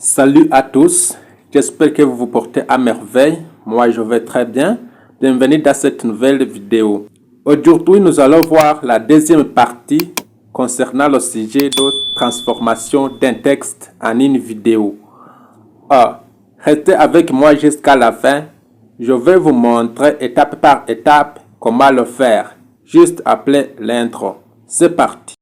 Salut à tous, j'espère que vous vous portez à merveille. Moi, je vais très bien. Bienvenue dans cette nouvelle vidéo. Aujourd'hui, nous allons voir la deuxième partie concernant le sujet de transformation d'un texte en une vidéo. Restez avec moi jusqu'à la fin. Je vais vous montrer étape par étape comment le faire, juste après l'intro. C'est parti.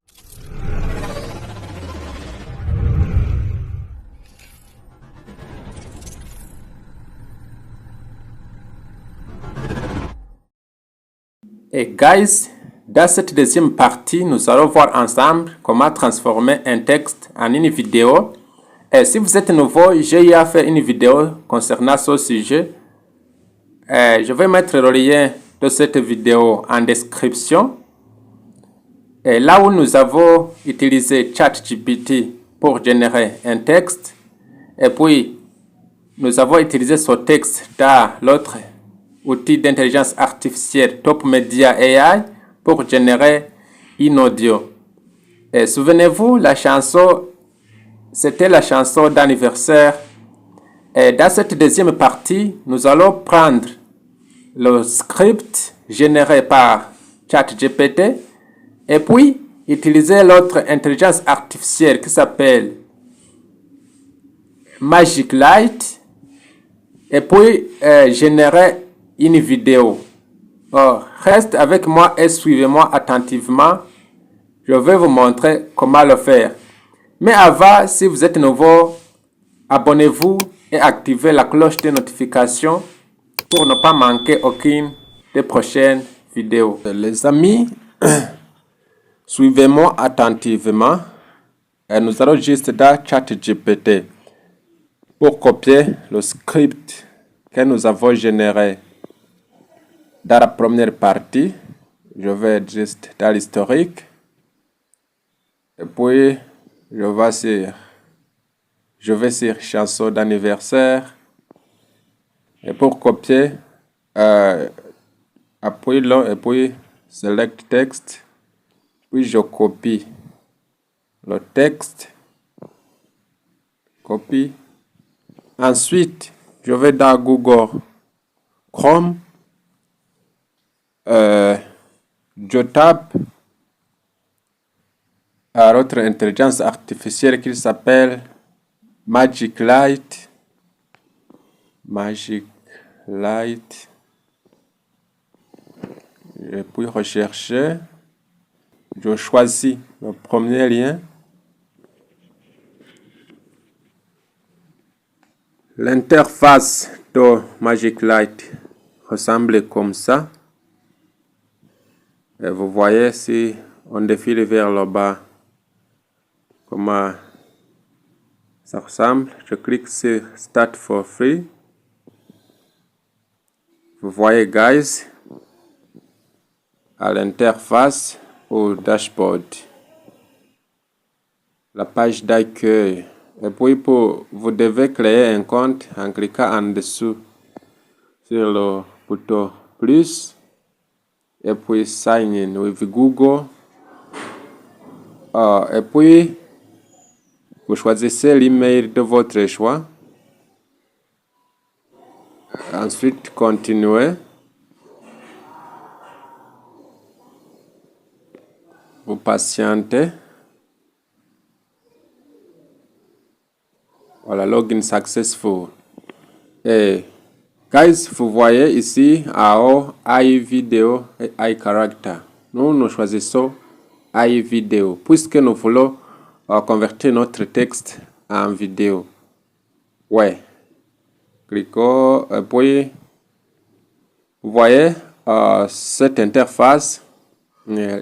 Et guys, dans cette deuxième partie, nous allons voir ensemble comment transformer un texte en une vidéo. Et si vous êtes nouveau, j'ai eu à faire une vidéo concernant ce sujet. Je vais mettre le lien de cette vidéo en description. Et là où nous avons utilisé ChatGPT pour générer un texte, et puis nous avons utilisé ce texte dans l'autre outil d'intelligence artificielle Top Media AI pour générer une audio. Et souvenez-vous, la chanson, c'était la chanson d'anniversaire. Et dans cette deuxième partie, nous allons prendre le script généré par ChatGPT et puis utiliser l'autre intelligence artificielle qui s'appelle Magic Light et puis générer une vidéo. Reste avec moi et suivez-moi attentivement. Je vais vous montrer comment le faire. Mais avant, si vous êtes nouveau, abonnez-vous et activez la cloche de notification pour ne pas manquer aucune des prochaines vidéos. Les amis, suivez-moi attentivement et nous allons juste dans ChatGPT pour copier le script que nous avons généré. Dans la première partie, je vais juste dans l'historique. Et puis, je vais sur chanson d'anniversaire. Et pour copier, appuie-le et puis select text. Puis je copie le texte. Copie. Ensuite, je vais dans Google Chrome. Je tape à notre intelligence artificielle qui s'appelle Magic Light. Magic Light. Et puis rechercher. Je choisis le premier lien. L'interface de Magic Light ressemble comme ça. Et vous voyez, si on défile vers le bas, comment ça ressemble. Je clique sur Start for Free. Vous voyez, guys, à l'interface au dashboard, la page d'accueil. Et puis, vous devez créer un compte en cliquant en dessous sur le bouton plus. Et puis sign in with Google. Et puis, vous choisissez l'email de votre choix. Ensuite, continuez. Vous patientez. Voilà, login successful. Et guys, vous voyez ici en haut iVideo et iCharacter. Nous choisissons iVideo puisque nous voulons convertir notre texte en vidéo. Ouais. Cliquons et puis vous voyez cette interface.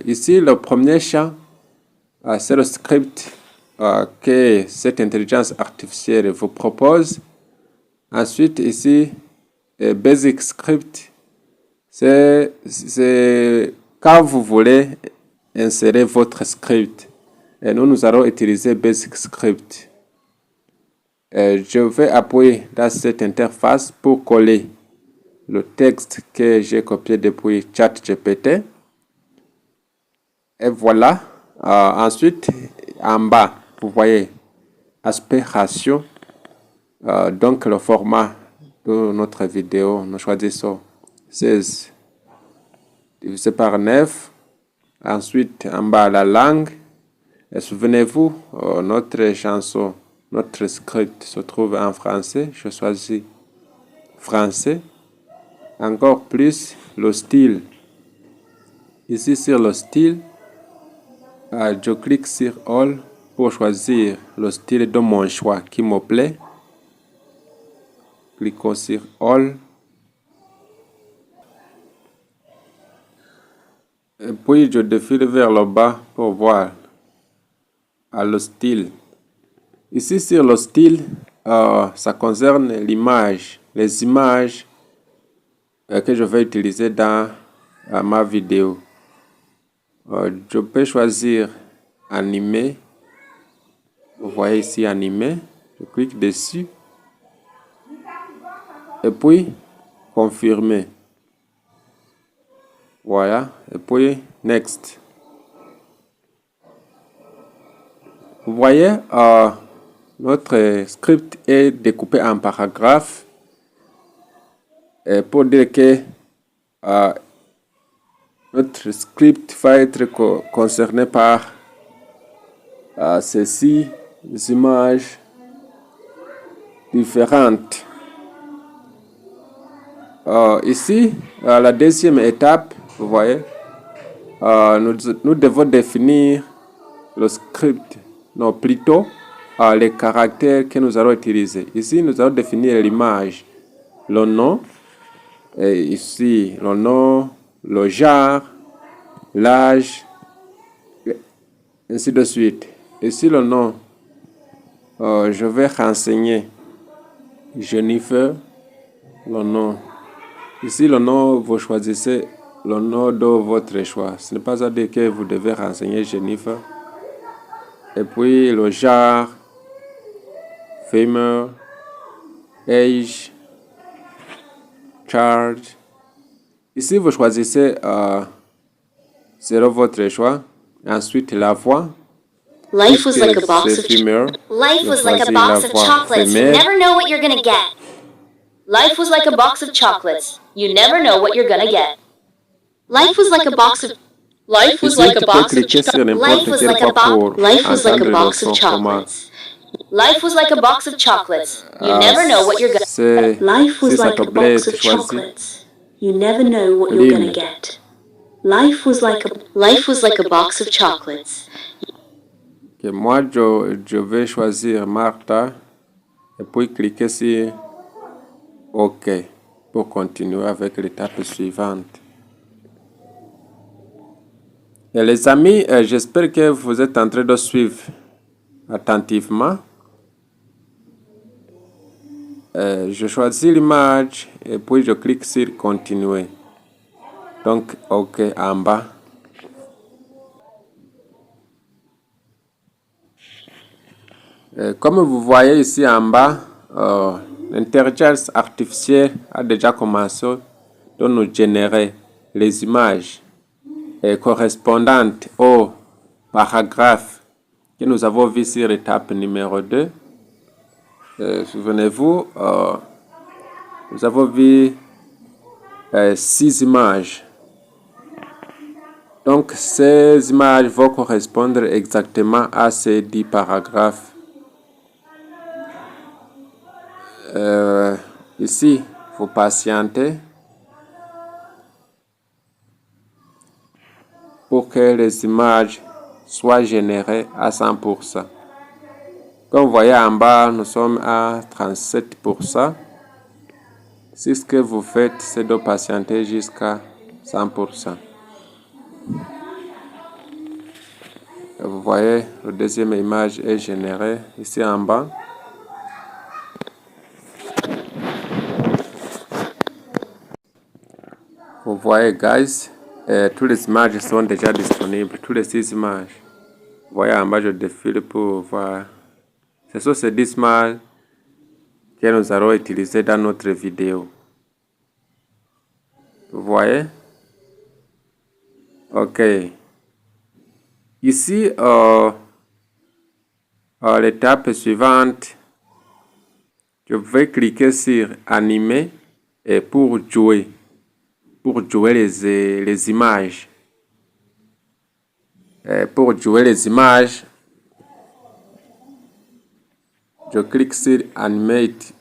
Ici, le premier champ, c'est le script que cette intelligence artificielle vous propose. Ensuite, ici, Basic Script, c'est quand vous voulez insérer votre script. Et nous allons utiliser Basic Script. Je vais appuyer dans cette interface pour coller le texte que j'ai copié depuis ChatGPT. Et voilà. Ensuite, en bas, vous voyez aspect ratio. Donc le format de notre vidéo, nous choisissons 16 divisé par 9. Ensuite, en bas, la langue. Et souvenez-vous, notre chanson, notre script se trouve en français. Je choisis français. Encore plus, le style. Ici, sur le style, je clique sur All pour choisir le style de mon choix qui me plaît. Cliquons sur All. Et puis, je défile vers le bas pour voir le style. Ici, sur le style, ça concerne l'image, les images que je vais utiliser dans ma vidéo. Je peux choisir animé. Vous voyez ici animé. Je clique dessus. Et puis, confirmer. Voilà. Et puis, next. Vous voyez, notre script est découpé en paragraphes. Et pour dire que notre script va être concerné par ces images différentes. Ici, la deuxième étape, vous voyez, nous devons définir le script, non plutôt les caractères que nous allons utiliser. Ici, nous allons définir l'image, le nom, et ici, le nom, le genre, l'âge, ainsi de suite. Ici, le nom, je vais renseigner Jennifer, le nom. Ici, le nom, vous choisissez le nom de votre choix. Ce n'est pas à dire que vous devez renseigner Jennifer. Et puis, le genre, female, age, charge. Ici, vous choisissez selon votre choix. Ensuite, la voix. Life was like a box of Life was like a box of chocolates. You never know what you're gonna get. Life was like a box of chocolates. You never know what you're gonna get. Life was like a box of Life was like a box of Life was like a box Life was like a box of chocolates. Life was like a box of chocolates. You never know what you're gonna Life was like a box of chocolates. You never know what you're gonna get. Life was like a box of chocolates. Okay, moi, je vais choisir Martha et puis cliquer sur OK pour continuer avec l'étape suivante. Et les amis, j'espère que vous êtes en train de suivre attentivement. Je choisis l'image et puis je clique sur continuer. Donc, OK en bas. Comme vous voyez ici en bas, l'intelligence artificielle a déjà commencé de nous générer les images correspondantes au paragraphe que nous avons vu sur l'étape numéro 2. Souvenez-vous, nous avons vu 6 images. Donc, ces images vont correspondre exactement à ces 10 paragraphes. Ici, il faut patienter pour que les images soient générées à 100%. Comme vous voyez en bas, nous sommes à 37%. Si ce que vous faites, c'est de patienter jusqu'à 100%. Vous voyez, la deuxième image est générée ici en bas. Vous voyez, guys, toutes les images sont déjà disponibles, toutes les 6 images. Vous voyez en bas, je défile pour voir. Ce sont ces 10 images que nous allons utiliser dans notre vidéo. Vous voyez? OK. Ici, l'étape suivante Je vais cliquer sur animer et pour jouer les images. Pour jouer les images, je clique sur Animate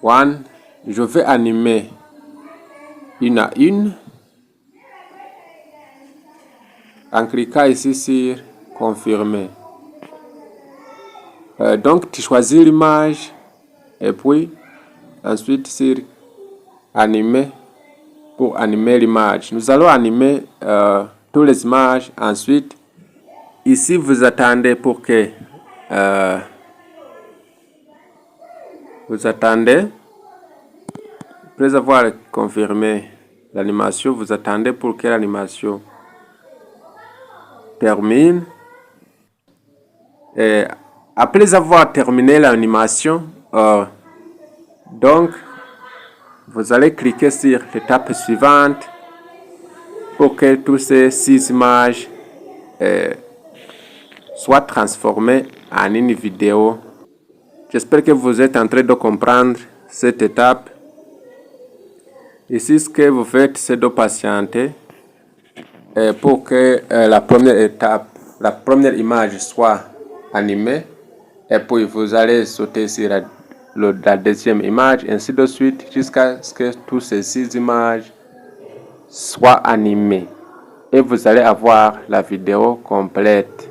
One. Je vais animer une à une en cliquant ici sur Confirmer. Donc, tu choisis l'image et puis ensuite sur Animer pour animer l'image. Nous allons animer toutes les images. Ensuite, ici, vous attendez pour que vous attendez. Après avoir confirmé l'animation, vous attendez pour que l'animation termine. Et après avoir terminé l'animation, donc vous allez cliquer sur l'étape suivante pour que toutes ces 6 images soient transformées en une vidéo. J'espère que vous êtes en train de comprendre cette étape. Ici, ce que vous faites, c'est de patienter pour que la première image soit animée. Et puis, vous allez sauter sur la deuxième image, ainsi de suite, jusqu'à ce que toutes ces 6 images soient animées. Et vous allez avoir la vidéo complète.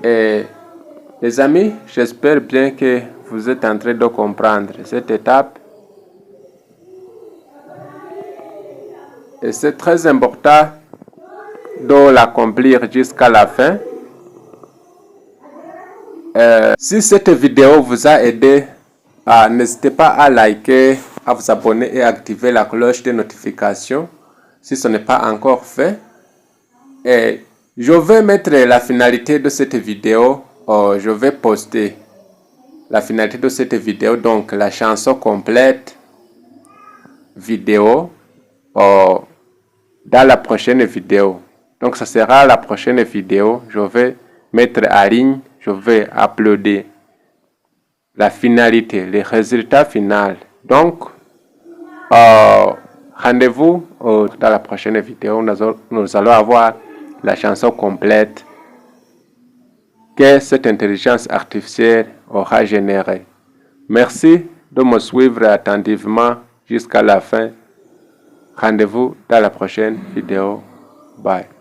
Et les amis, j'espère bien que vous êtes en train de comprendre cette étape. Et c'est très important de l'accomplir jusqu'à la fin. Si cette vidéo vous a aidé, n'hésitez pas à liker, à vous abonner et activer la cloche de notification si ce n'est pas encore fait. Et je vais mettre la finalité de cette vidéo. Je vais poster la finalité de cette vidéo, donc la chanson complète vidéo dans la prochaine vidéo. Donc ça sera la prochaine vidéo. Je vais mettre en ligne, je vais uploader la finalité, le résultat final. Donc rendez-vous dans la prochaine vidéo. Nous allons avoir la chanson complète que cette intelligence artificielle aura générée. Merci de me suivre attentivement jusqu'à la fin. Rendez-vous dans la prochaine vidéo. Bye.